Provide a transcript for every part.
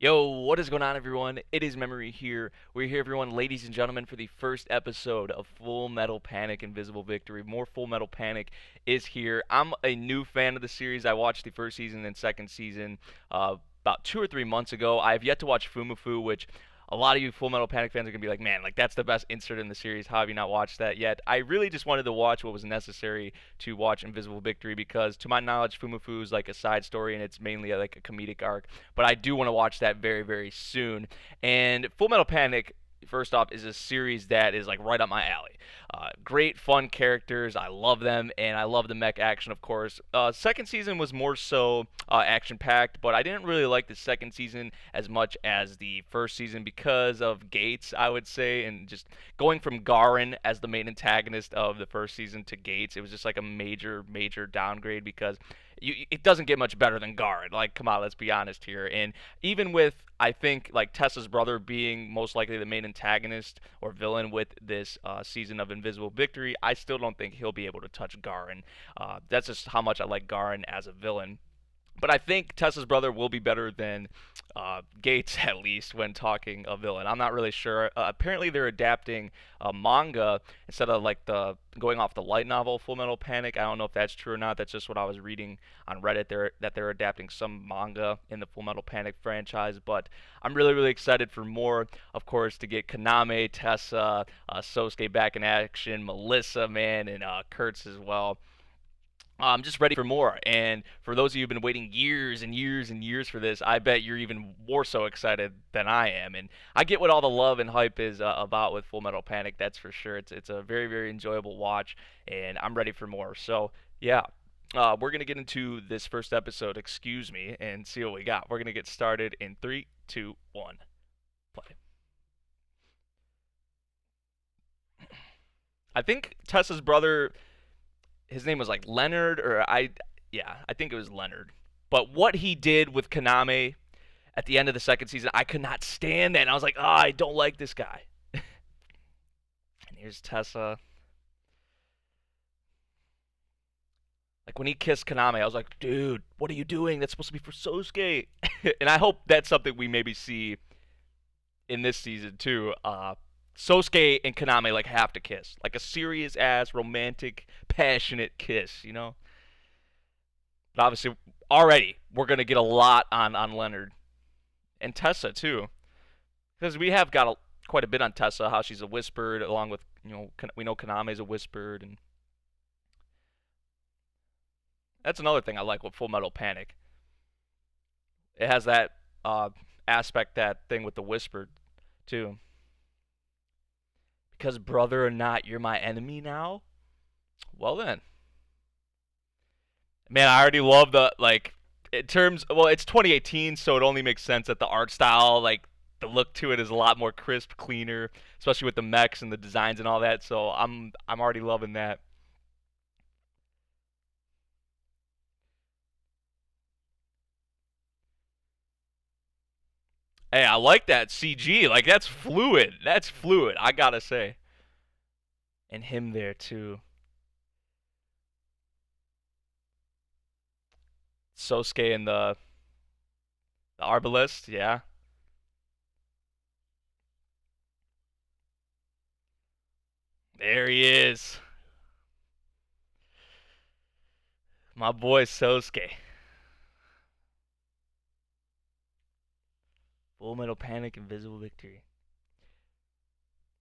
Yo, what is going on, everyone? It is Memory here. We're here, everyone, ladies and gentlemen, for the first episode of Full Metal Panic Invisible Victory. More Full Metal Panic is here. I'm a new fan of the series. I watched the first season and second season about 2 or 3 months ago. I have yet to watch Fumafu, which a lot of you Full Metal Panic fans are gonna be like, man, like that's the best insert in the series. How have you not watched that yet? I really just wanted to watch what was necessary to watch Invisible Victory because, to my knowledge, Fumafu is like a side story and it's mainly like a comedic arc. But I do want to watch that very, very soon. And Full Metal Panic, first off, is a series that is like right up my alley. Great, fun characters. I love them, and I love the mech action, of course. Second season was more so action packed, but I didn't really like the second season as much as the first season because of Gates, I would say, and just going from Garen as the main antagonist of the first season to Gates, it was just like a major, major downgrade because it doesn't get much better than Garen. Like, come on, let's be honest here. And even with, I think, like Tessa's brother being most likely the main antagonist or villain with this season of Invisible Victory, I still don't think he'll be able to touch Garen. That's just how much I like Garen as a villain. But I think Tessa's brother will be better than Gates, at least, when talking a villain. I'm not really sure. Apparently, they're adapting a manga instead of like the going off the light novel Full Metal Panic. I don't know if that's true or not. That's just what I was reading on Reddit. They're adapting some manga in the Full Metal Panic franchise. But I'm really, really excited for more. Of course, to get Kaname, Tessa, Sosuke back in action, Melissa, man, and Kurtz as well. I'm just ready for more. And for those of you who've been waiting years and years and years for this, I bet you're even more so excited than I am. And I get what all the love and hype is about with Full Metal Panic. That's for sure. It's a very, very enjoyable watch, and I'm ready for more. So yeah. We're gonna get into this first episode, excuse me, and see what we got. We're gonna get started in three, two, one, play. I think Tessa's brother, his name was like Leonard, yeah, I think it was Leonard. But what he did with Kaname at the end of the second season, I could not stand that. And I was like, oh, I don't like this guy. And here's Tessa. Like when he kissed Kaname, I was like, dude, what are you doing? That's supposed to be for Sosuke. And I hope that's something we maybe see in this season too. Sosuke and Kaname like have to kiss, like a serious ass, romantic, passionate kiss, you know. But obviously, already we're gonna get a lot on Leonard and Tessa too, because we have got quite a bit on Tessa, how she's a whispered, along with we know Kaname is a whispered, and that's another thing I like with Full Metal Panic. It has that uh, aspect, that thing with the whispered too. Because brother or not, you're my enemy now. Well then, man, I already love the like in terms. Well, it's 2018, so it only makes sense that the art style, like the look to it, is a lot more crisp, cleaner, especially with the mechs and the designs and all that. So I'm already loving that. Hey, I like that CG. Like that's fluid. That's fluid. I gotta say. And him there too. Sosuke and the arbalist. Yeah. There he is. My boy Sosuke. Full Metal Panic, Invisible Victory.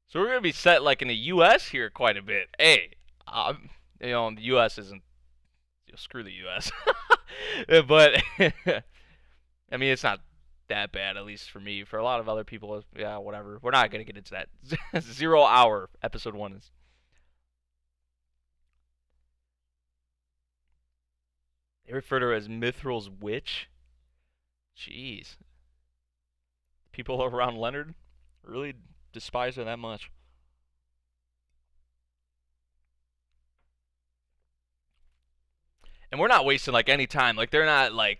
So we're gonna be set like in the U.S. here quite a bit. Hey, the U.S. isn't. Screw the U.S. But I mean, it's not that bad, at least for me. For a lot of other people, yeah, whatever. We're not gonna get into that. 0 hour episode one is. They refer to her as Mithril's witch. Jeez, people around Leonard really despise her that much. And we're not wasting like any time. Like they're not like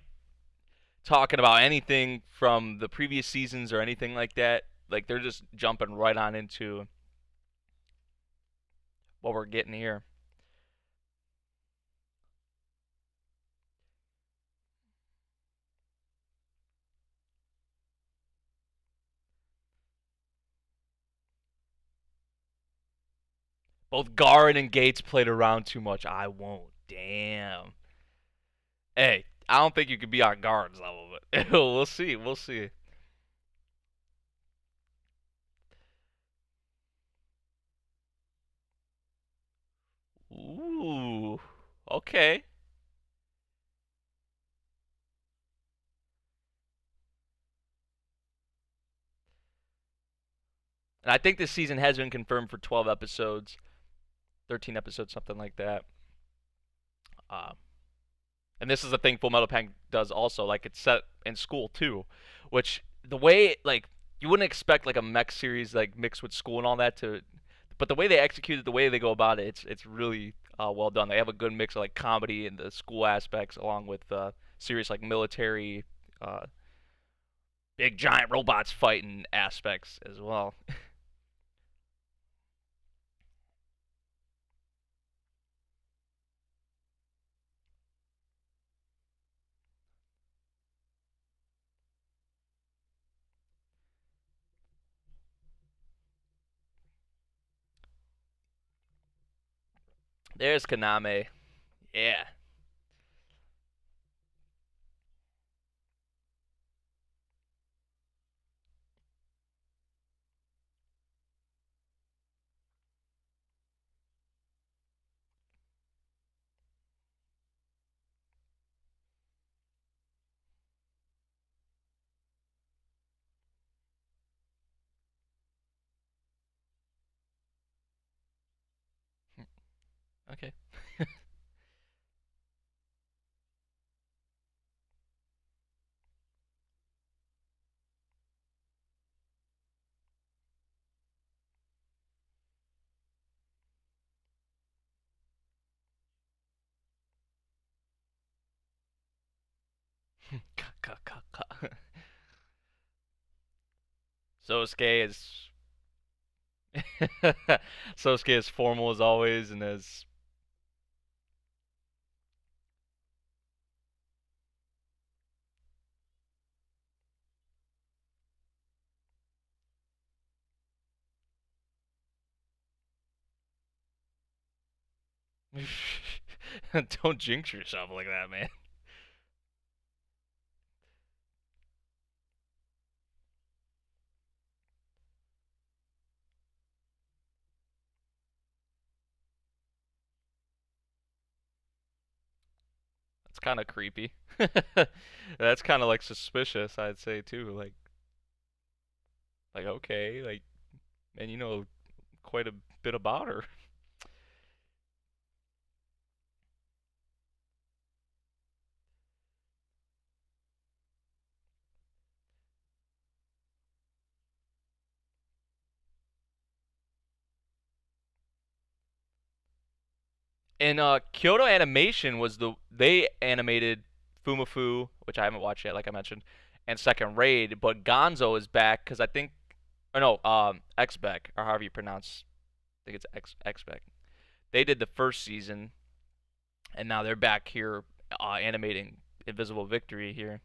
talking about anything from the previous seasons or anything like that. Like they're just jumping right on into what we're getting here. Both Garin and Gates played around too much. I won't. Damn. Hey, I don't think you could be on Garin's level, but we'll see. We'll see. Ooh. Okay. And I think this season has been confirmed for 12 episodes, 13 episodes, something like that. Uh, and this is the thing Full Metal Panic does also. Like, it's set in school, too. Which, the way, like, you wouldn't expect, like, a mech series, like, mixed with school and all that to. But the way they execute it, the way they go about it, it's really well done. They have a good mix of, like, comedy and the school aspects, along with serious, like, military, uh, big giant robots fighting aspects as well. There's Kaname. Yeah. Okay. Sosuke is Sosuke is formal as always and as don't jinx yourself like that, man. That's kind of creepy. That's kind of like suspicious, I'd say too. Like okay, like and you know quite a bit about her. And Kyoto Animation was they animated Fumafu, which I haven't watched yet, like I mentioned, and Second Raid. But Gonzo is back because I think, or no, Xbec or however you pronounce. I think it's Xbec. They did the first season, and now they're back here animating Invisible Victory here.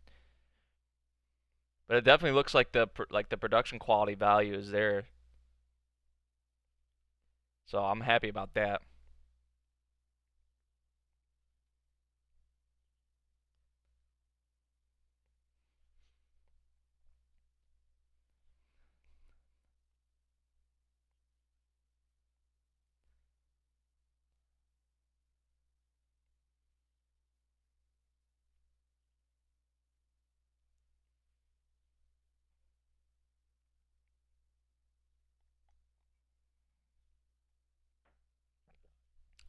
But it definitely looks like the production quality value is there, so I'm happy about that.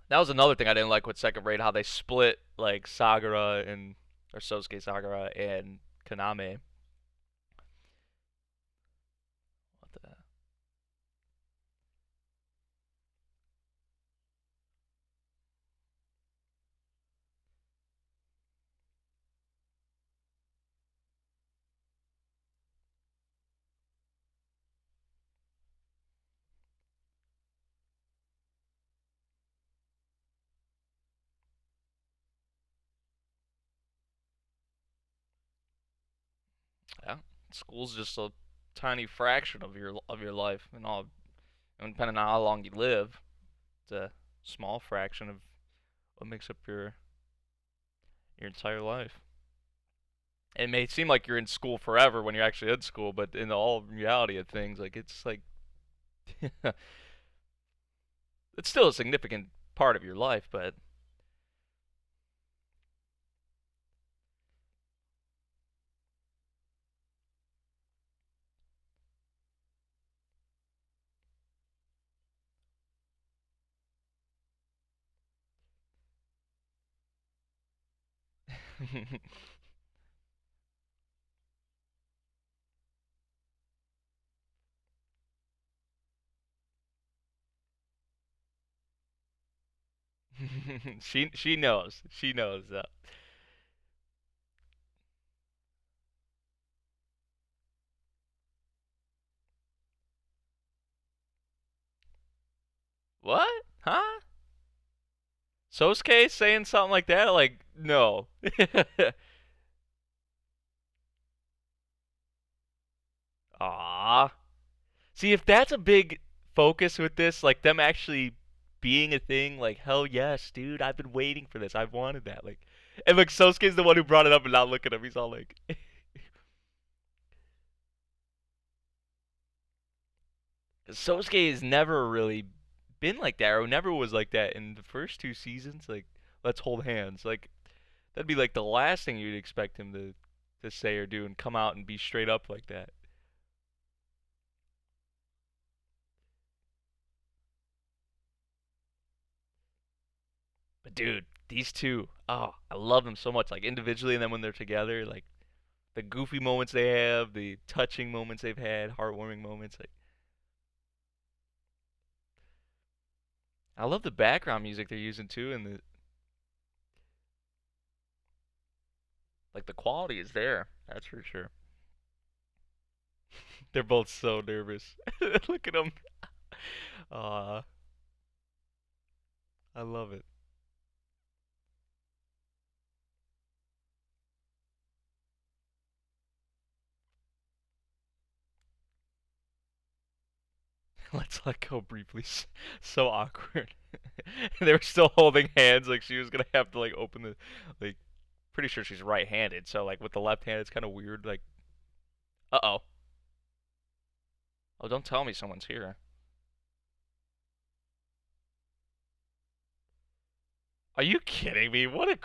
That was another thing I didn't like with Second Raid, how they split like Sagara and or Sosuke Sagara and Kaname. What the? Yeah, school's just a tiny fraction of your life, and all, and depending on how long you live, just a small fraction of what makes up your entire life. It may seem like you're in school forever when you're actually in school, but in all reality of things, like it's like it's still a significant part of your life, but she knows. She knows that. What? Huh? Sosuke saying something like that? Like, no. Ah. See, if that's a big focus with this, like them actually being a thing, like hell yes, dude, I've been waiting for this. I've wanted that. Like, and like Sosuke's the one who brought it up, and now look at him. He's all like, Sosuke has never really been like that, or never was like that in the first two seasons. Like, let's hold hands. Like, that'd be like the last thing you'd expect him to say or do, and come out and be straight up like that. But dude, these two, oh, I love them so much. Like individually, and then when they're together, like the goofy moments they have, the touching moments they've had, heartwarming moments. Like I love the background music they're using too, and the like the quality is there. That's for sure. They're both so nervous. Look at them. Ah, I love it. Let's let go briefly. So awkward. They were still holding hands, like she was gonna have to like open the like. Pretty sure she's right-handed, so like with the left hand, it's kind of weird. Like, uh oh. Oh, don't tell me someone's here. Are you kidding me? What a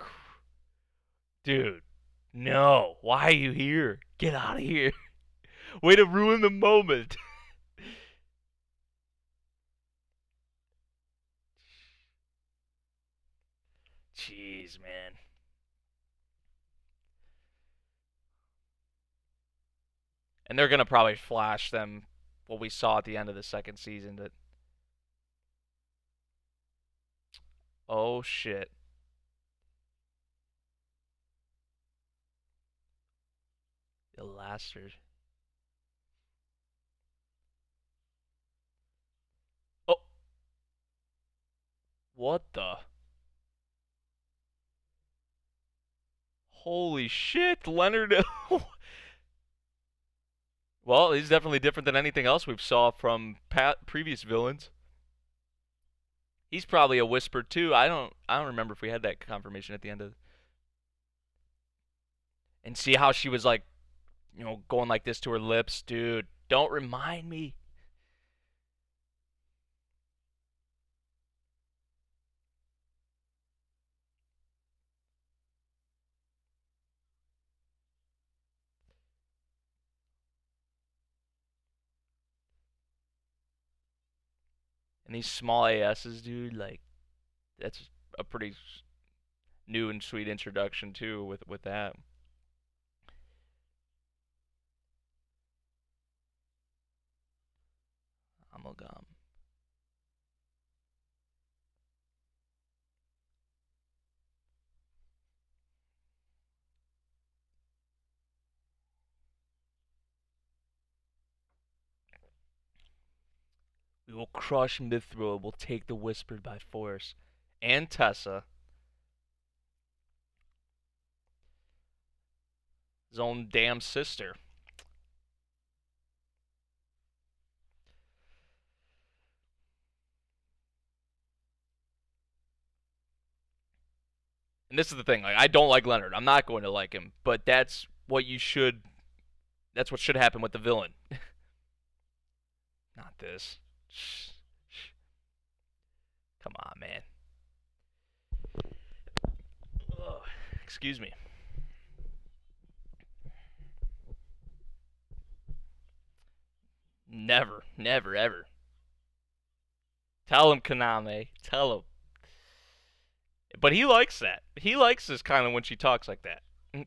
dude. No. Why are you here? Get out of here. Way to ruin the moment. Jeez, man. And they're gonna probably flash them what we saw at the end of the second season. That oh shit, the lasters. Oh, what the? Holy shit, Leonard. Well, he's definitely different than anything else we've saw from previous villains. He's probably a whisper too. I don't remember if we had that confirmation at the end of. And see how she was like, going like this to her lips, dude. Don't remind me. And these small ASs, dude, like that's a pretty new and sweet introduction too with that. Amalgam. We will crush Mithril. We'll take the Whispered by force. And Tessa, his own damn sister. And this is the thing, like I don't like Leonard. I'm not going to like him, but that's what should happen with the villain. Not this. Shh, shh. Come on, man. Ugh. Excuse me. Never, never, ever. Tell him, Kaname. Tell him. But he likes that. He likes this kind of when she talks like that. And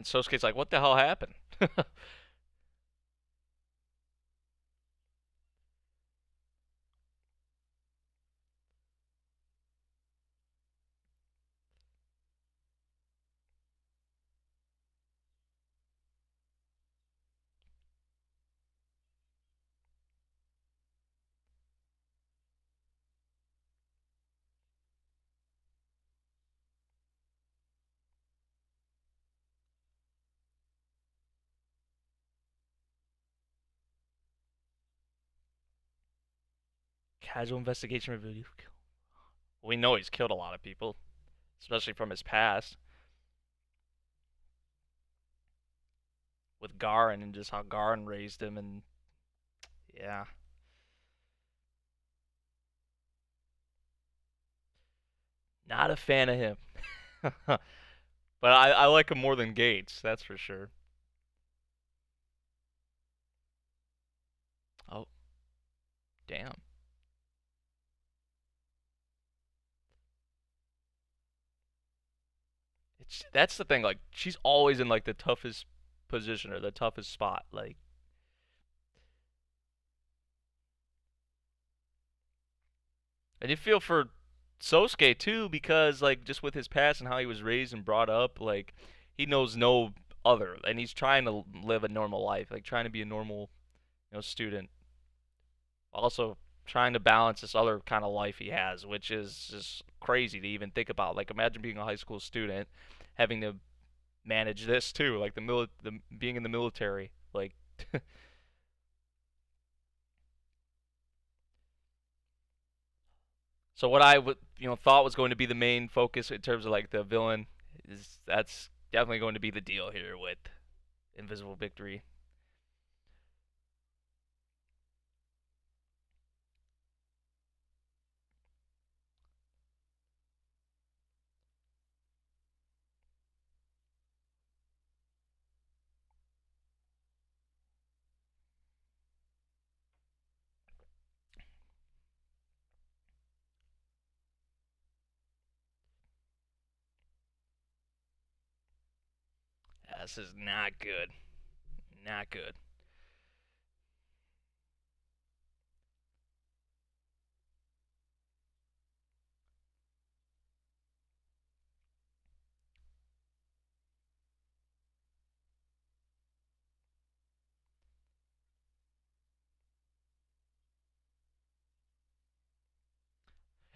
Sosuke's like, what the hell happened? Casual investigation review. We know he's killed a lot of people, especially from his past with Garin and just how Garin raised him. And yeah, not a fan of him. But I like him more than Gates, that's for sure. Oh, damn. That's the thing. Like she's always in like the toughest position or the toughest spot. Like, and you feel for Sosuke too because like just with his past and how he was raised and brought up, like he knows no other, and he's trying to live a normal life, like trying to be a normal, student. Also trying to balance this other kind of life he has, which is just crazy to even think about. Like imagine being a high school student having to manage this too, like the being in the military, like. So what I would thought was going to be the main focus in terms of like the villain is that's definitely going to be the deal here with Invisible Victory. Yeah, this is not good. Not good.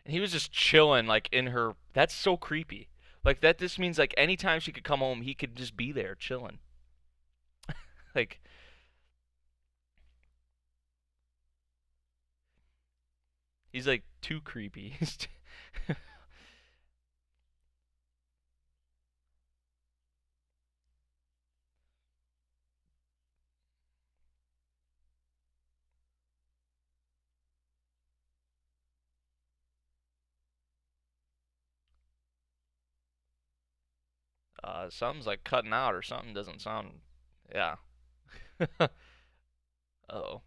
And he was just chilling like in her. That's so creepy. Like that just means like anytime she could come home, he could just be there chilling. Like he's like too creepy. Something's like cutting out or something doesn't sound. Yeah. Oh.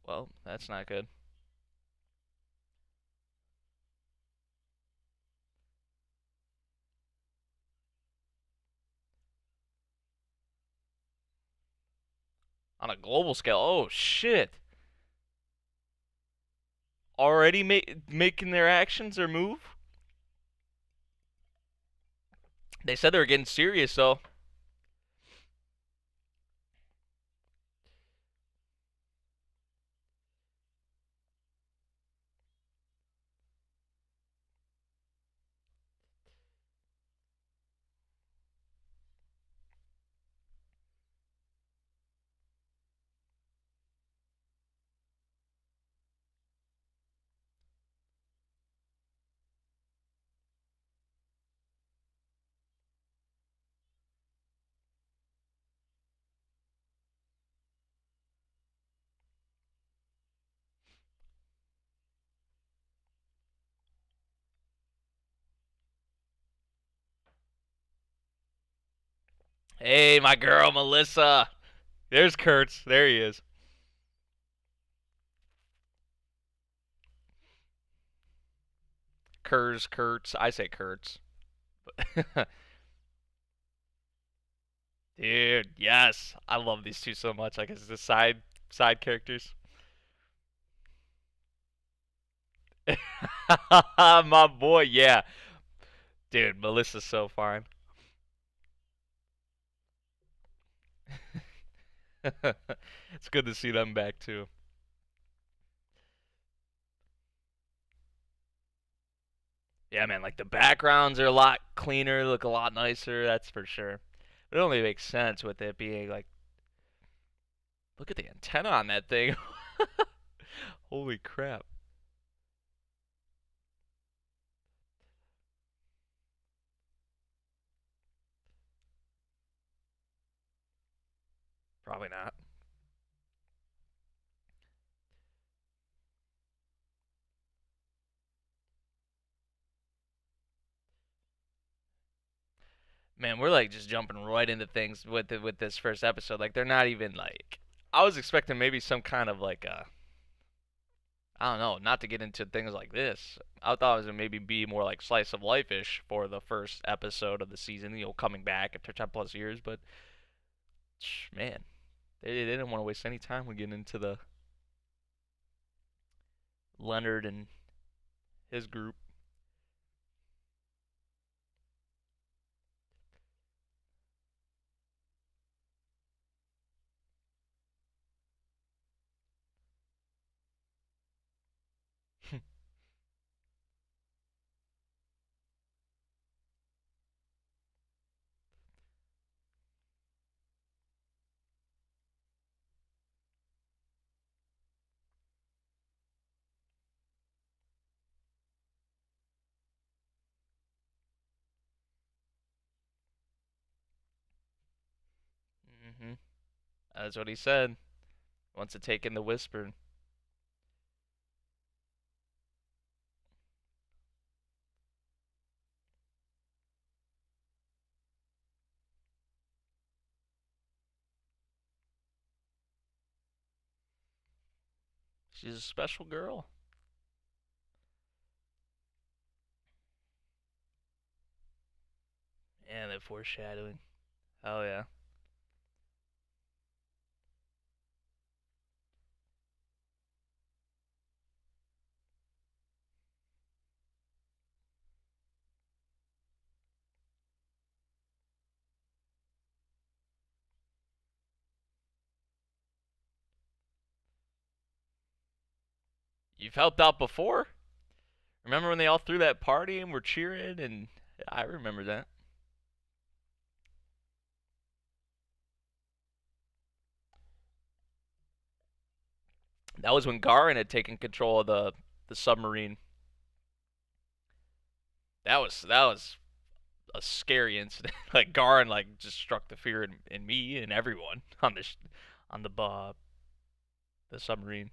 Well, that's not good. On a global scale. Oh shit. Already making their actions or move? They said they were getting serious though. Hey, my girl, Melissa. There's Kurtz. There he is. Kurtz. I say Kurtz. Dude, yes. I love these two so much. Like, it's the side characters. My boy, yeah. Dude, Melissa's so fine. It's good to see them back too. Yeah, man, like the backgrounds are a lot cleaner, look a lot nicer, that's for sure. It only makes sense with it being like, look at the antenna on that thing. Holy crap. Probably not. Man, we're like just jumping right into things with with this first episode. Like they're not even like I was expecting maybe some kind of like I don't know, not to get into things like this. I thought it was gonna maybe be more like slice of life ish for the first episode of the season, coming back after 10 plus years, but man, they didn't want to waste any time with getting into the Leonard and his group. Hmm. That's what he said. Wants to take in the whisper. She's a special girl. And that foreshadowing. Oh yeah. You've helped out before? Remember when they all threw that party and were cheering? And I remember that. That was when Garin had taken control of the submarine. That was a scary incident. Like Garin like just struck the fear in me and everyone on on the submarine.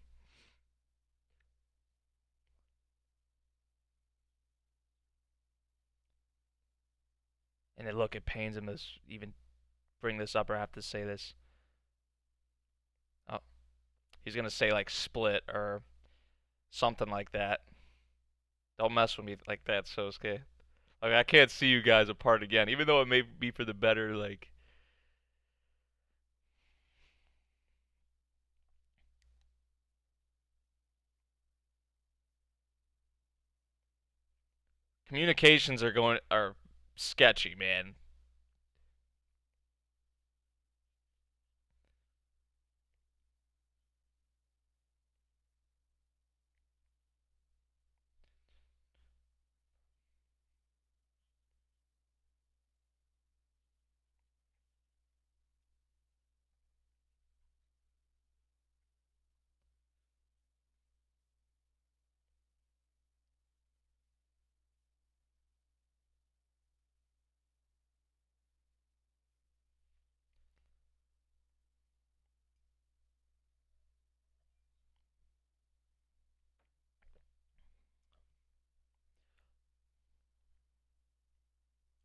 And then look, it pains him to even bring this up or have to say this. Oh, he's gonna say like split or something like that. Don't mess with me like that, Sosuke. Like I can't see you guys apart again, even though it may be for the better. Like communications are sketchy, man.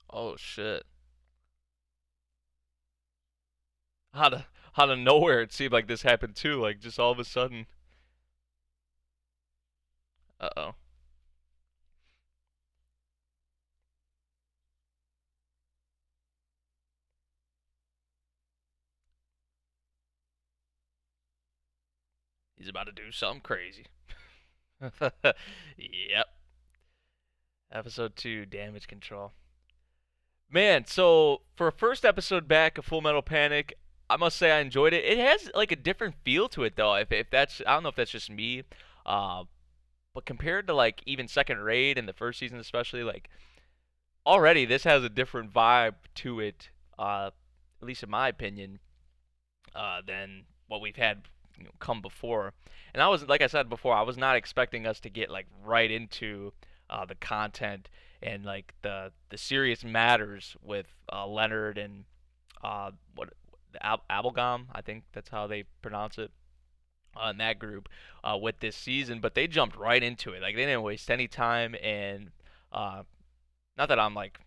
Oh shit. out of nowhere, it seemed like this happened too. Like just all of a sudden. Uh oh. He's about to do something crazy. Yep. Episode 2, Damage Control. Man, so for a first episode back of Full Metal Panic, I must say I enjoyed it. It has like a different feel to it though. If that's I don't know if that's just me, uh, but compared to like even Second Raid and the first season especially, like already this has a different vibe to it. At least in my opinion, than what we've had come before. And I was, like I said before, I was not expecting us to get like right into the content and like the serious matters with Leonard and what the Abelgam, I think that's how they pronounce it. In that group with this season, but they jumped right into it. Like they didn't waste any time, and uh, not that I'm like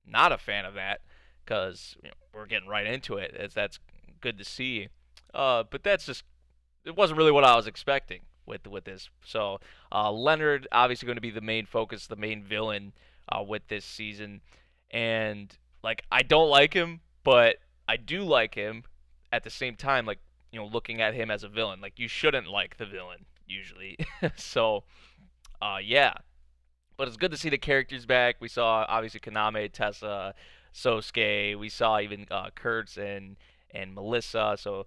not a fan of that, because we're getting right into it. That's good to see. But that's just it wasn't really what I was expecting with this. So Leonard obviously going to be the main focus, the main villain with this season, and like I don't like him, but I do like him at the same time. Like looking at him as a villain, like you shouldn't like the villain usually. So yeah, but it's good to see the characters back. We saw obviously Kaname, Tessa, Sosuke. We saw even Kurtz and Melissa. So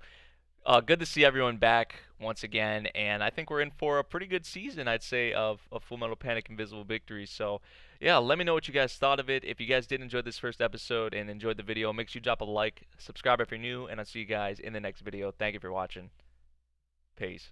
good to see everyone back once again, and I think we're in for a pretty good season, I'd say, of Full Metal Panic Invisible Victory. So, yeah, let me know what you guys thought of it. If you guys did enjoy this first episode and enjoyed the video, make sure you drop a like, subscribe if you're new, and I'll see you guys in the next video. Thank you for watching. Peace.